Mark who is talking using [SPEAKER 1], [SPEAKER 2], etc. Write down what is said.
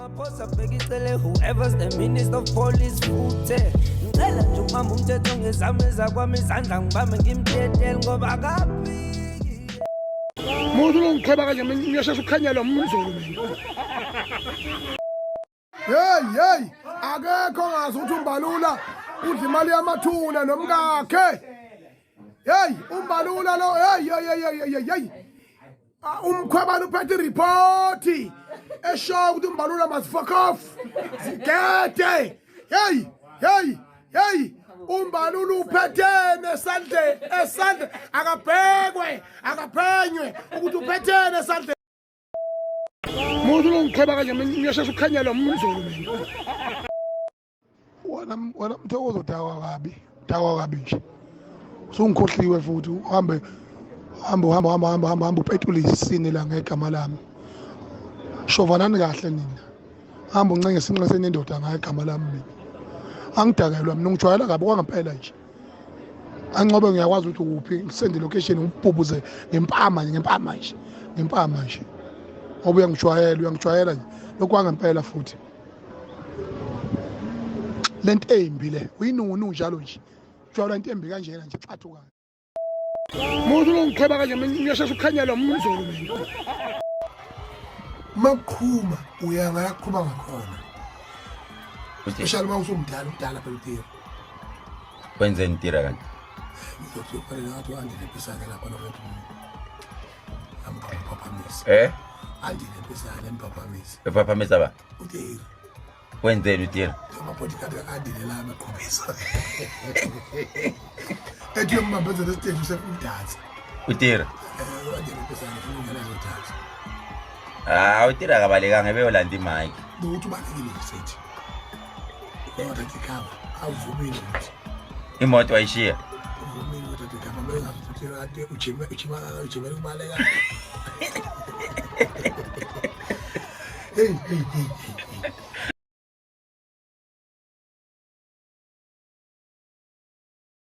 [SPEAKER 1] Whoever's the minister of police futhe ngicela nje umama umthetho ngezameza kwami izandla ngibambe ngimthethe ngoba kaphiki
[SPEAKER 2] Muthi longicheba kanje ngiyashesha ukukhanyela umzulu mina. Hey akekho ngazi ukuthi uMbalula udla imali yamathuna nomkakhe. Hey uMbalula lo hey umkhwebana uphethe report esho ukuthi uMbalula must fuck off. Zigede. Hey uMbalula uphethene esandle akabhekwe akaphenywe ukuthi uphethene esandle. Muthi longicheba kanje ngiyashesha ukukhanyela umzulu mina. Wena mthokozo dawa kabi nje. Usungikhohliwe futhi uhambe upetulise isini la ngegama lami. Shovanani kahle nina. Hamba uncenge isinqe senendoda ngegama lami mina. Angidakelwa mina ngijwayela kabi kwangempela nje. Ancobe ngiyakwazi ukuthi ukuphi ngisende location ngibhubuze ngempama nje. Ngoba uyangijwayela nje. Lokhu kwangempela futhi. Lento embi le uyinunu njalo nje. Jwayela into embi kanjena nje xathuka. Muthi longicheba kanje ngiyashesha ukukhanyela umzulu mina. Makhuma uyangaqhuba ngakhona. Especially mawusumdala phela Tira.
[SPEAKER 3] Kwenzeni Tira kanti?
[SPEAKER 2] Ngizothi ufanele ngathi andile pisana lapha nokuthi amphaphamizi. Andile pisana emphaphamizi.
[SPEAKER 3] Ephaphamisa ba?
[SPEAKER 2] uTira.
[SPEAKER 3] Kwenzeni uTira?
[SPEAKER 2] Amabodyguard andile la amaqhubisa. Ethi umbambeza lesiteji usefundatha.
[SPEAKER 3] uTira.
[SPEAKER 2] Andile pisana ufuna ngezothatha.
[SPEAKER 3] uTira akabalekanga ebeyolanda imike.
[SPEAKER 2] Ukuthi ubalekile sethi. Kodwa ikhaba awuvumile ukuthi
[SPEAKER 3] Imoto wayishiya.
[SPEAKER 2] uvumile ukuthi ikhaba bengazuthi ade ujima ukubaleka. Hey